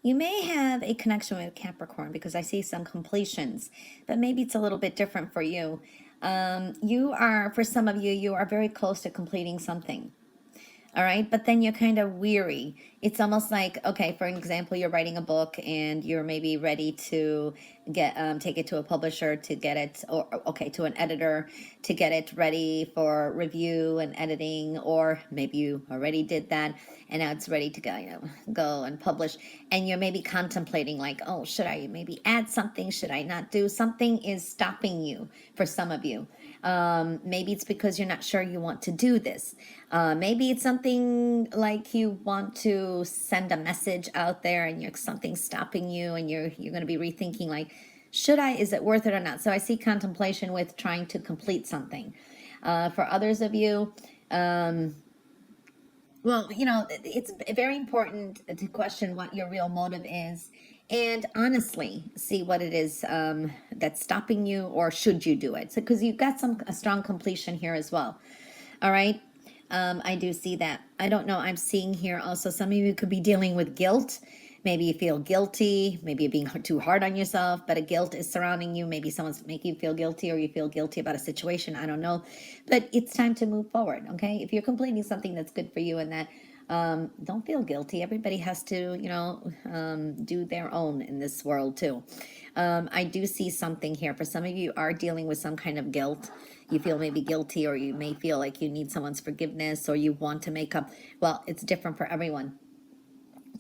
you may have a connection with Capricorn because I see some completions, but maybe it's a little bit different for you. You are, for some of you, you are very close to completing something. All right, but then you're kind of weary. It's almost like, okay, for an example, you're writing a book and you're maybe ready to get take it to a publisher to get it, or okay, to an editor to get it ready for review and editing, or maybe you already did that and now it's ready to go, go and publish, and you're maybe contemplating like, oh, should I maybe add something? Should I not do something? Is stopping you for some of you. Maybe it's because you're not sure you want to do this. Maybe it's something like you want to send a message out there and you're something stopping you, and you're going to be rethinking like, should I, is it worth it or not? So I see contemplation with trying to complete something. For others of you, well, it's very important to question what your real motive is and honestly see what it is that's stopping you, or should you do it? So, because you've got a strong completion here as well. All right. I do see that. I don't know. I'm seeing here also some of you could be dealing with guilt. Maybe you feel guilty. Maybe you're being too hard on yourself, but a guilt is surrounding you. Maybe someone's making you feel guilty, or you feel guilty about a situation. I don't know. But it's time to move forward, okay? If you're completing something that's good for you and that, don't feel guilty. Everybody has to, do their own in this world too. I do see something here. For some of you are dealing with some kind of guilt. You feel maybe guilty, or you may feel like you need someone's forgiveness, or you want to make up. Well, it's different for everyone.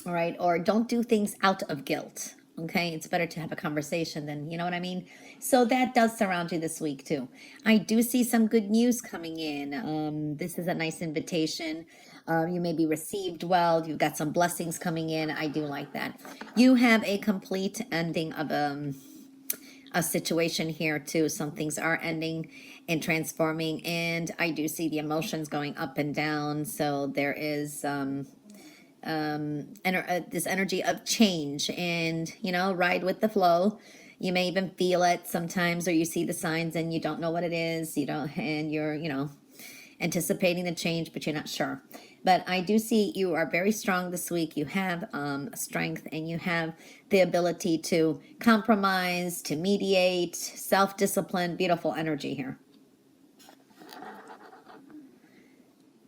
All right. Or don't do things out of guilt. Okay. It's better to have a conversation than, you know what I mean? So that does surround you this week too. I do see some good news coming in. This is a nice invitation. You may be received well. You've got some blessings coming in. I do like that. You have a complete ending of a situation here too. Some things are ending and transforming, and I do see the emotions going up and down. So there is this energy of change, and ride with the flow. You may even feel it sometimes, or you see the signs and you don't know what it is. And you're anticipating the change, but you're not sure. But I do see you are very strong this week. You have strength, and you have the ability to compromise, to mediate, self-discipline. Beautiful energy here.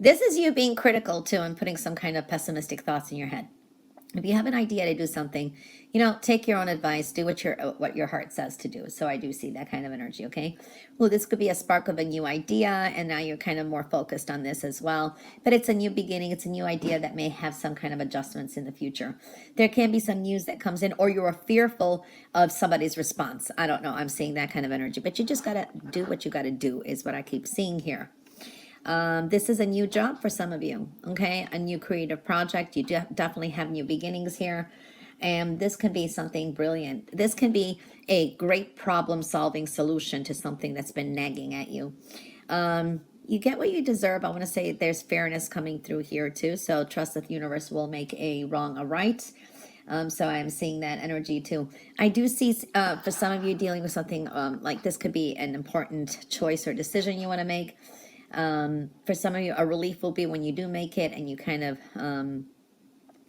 This is you being critical too, and putting some kind of pessimistic thoughts in your head. If you have an idea to do something, take your own advice, do what your heart says to do. So I do see that kind of energy, okay? Well, this could be a spark of a new idea, and now you're kind of more focused on this as well. But it's a new beginning. It's a new idea that may have some kind of adjustments in the future. There can be some news that comes in, or you're fearful of somebody's response. I don't know. I'm seeing that kind of energy. But you just got to do what you got to do is what I keep seeing here. This is a new job for some of you, okay? A new creative project. You definitely have new beginnings here. And this can be something brilliant. This can be a great problem-solving solution to something that's been nagging at you. You get what you deserve. I want to say there's fairness coming through here too. So trust that the universe will make a wrong a right. So I'm seeing that energy too. I do see for some of you dealing with something like this could be an important choice or decision you want to make. For some of you, a relief will be when you do make it and you kind of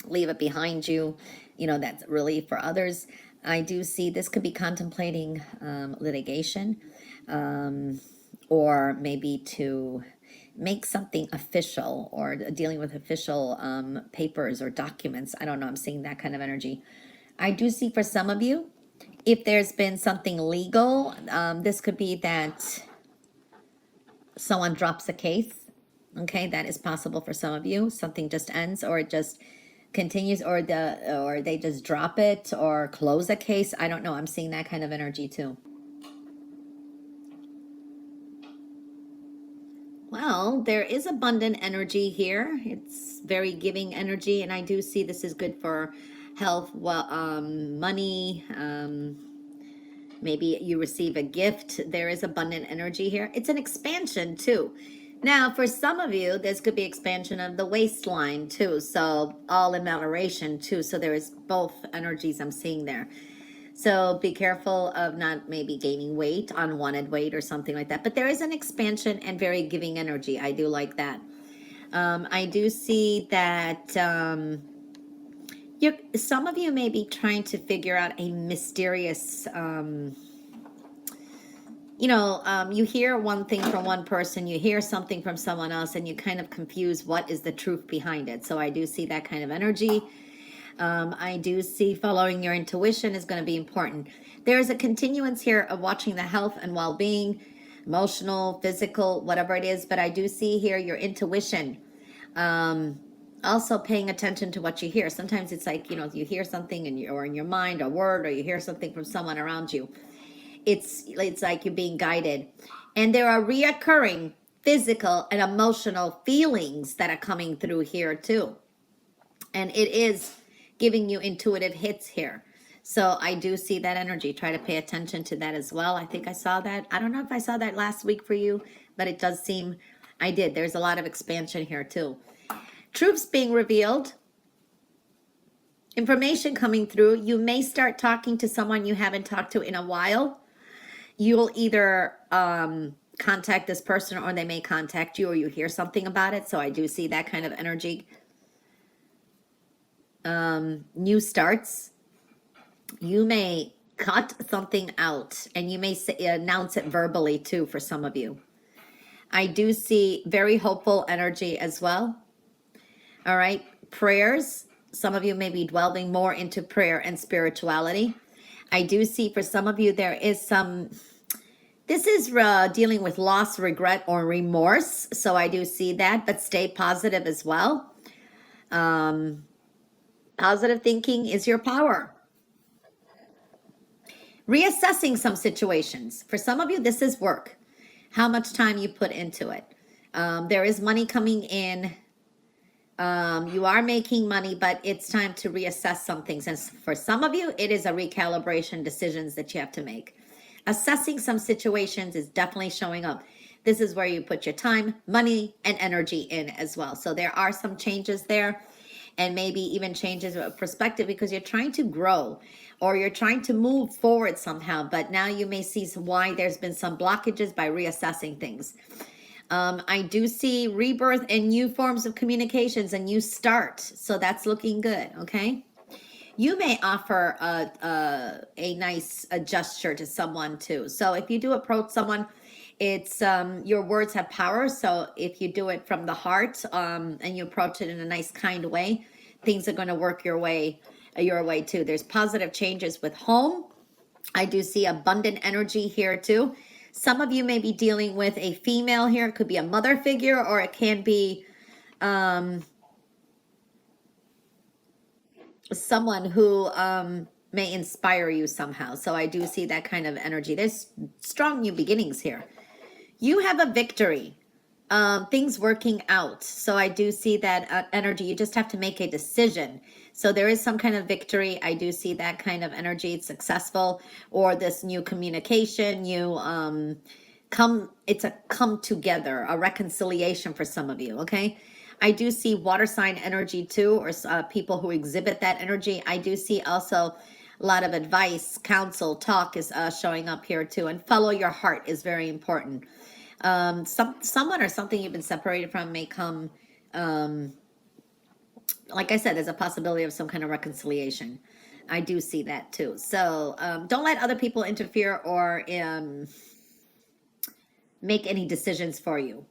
leave it behind you. That's relief. For others, I do see this could be contemplating litigation, or maybe to make something official, or dealing with official papers or documents. I don't know. I'm seeing that kind of energy. I do see for some of you, if there's been something legal, this could be that someone drops a case. Okay, that is possible for some of you. Something just ends, or it just continues, or they just drop it or close a case. I don't know. I'm seeing that kind of energy too. Well, there is abundant energy here. It's very giving energy, and I do see this is good for health, money. Maybe you receive a gift. There is abundant energy here. It's an expansion too. Now, for some of you, this could be expansion of the waistline too. So all in moderation too. So there is both energies I'm seeing there. So be careful of not maybe gaining weight, unwanted weight or something like that. But there is an expansion and very giving energy. I do like that. I do see that Some of you may be trying to figure out a mysterious, you hear one thing from one person, you hear something from someone else, and you kind of confuse what is the truth behind it. So I do see that kind of energy. I do see following your intuition is going to be important. There's a continuance here of watching the health and well-being, emotional, physical, whatever it is. But I do see here your intuition. Also paying attention to what you hear. Sometimes it's like, you hear something or in your mind, a word, or you hear something from someone around you. It's like you're being guided. And there are reoccurring physical and emotional feelings that are coming through here too. And it is giving you intuitive hits here. So I do see that energy. Try to pay attention to that as well. I think I saw that. I don't know if I saw that last week for you, but it does seem I did. There's a lot of expansion here too. Truths being revealed. Information coming through. You may start talking to someone you haven't talked to in a while. You'll either contact this person or they may contact you or you hear something about it. So I do see that kind of energy. New starts. You may cut something out and you may announce it verbally too for some of you. I do see very hopeful energy as well. All right. Prayers. Some of you may be delving more into prayer and spirituality. I do see for some of you there is this is dealing with loss, regret, or remorse. So I do see that, but stay positive as well. Positive thinking is your power. Reassessing some situations. For some of you, this is work. How much time you put into it. There is money coming in. You are making money, but it's time to reassess some things. And for some of you, it is a recalibration decisions that you have to make. Assessing some situations is definitely showing up. This is where you put your time, money, and energy in as well. So there are some changes there, and maybe even changes of perspective because you're trying to grow or you're trying to move forward somehow. But now you may see why there's been some blockages by reassessing things. I do see rebirth and new forms of communications, a new start. So that's looking good, okay? You may offer a nice gesture to someone too. So if you do approach someone, it's your words have power. So if you do it from the heart and you approach it in a nice, kind way, things are going to work your way too. There's positive changes with home. I do see abundant energy here too. Some of you may be dealing with a female here. It could be a mother figure, or it can be someone who may inspire you somehow. So I do see that kind of energy. There's strong new beginnings here. You have a victory. Things working out. So I do see that energy. You just have to make a decision. So there is some kind of victory. I do see that kind of energy. It's successful, or this new communication, it's a come together, a reconciliation for some of you. Okay. I do see water sign energy too, or people who exhibit that energy. I do see also a lot of advice, counsel, talk is showing up here too. And follow your heart is very important. Someone or something you've been separated from may come, like I said, there's a possibility of some kind of reconciliation. I do see that too. So don't let other people interfere or make any decisions for you.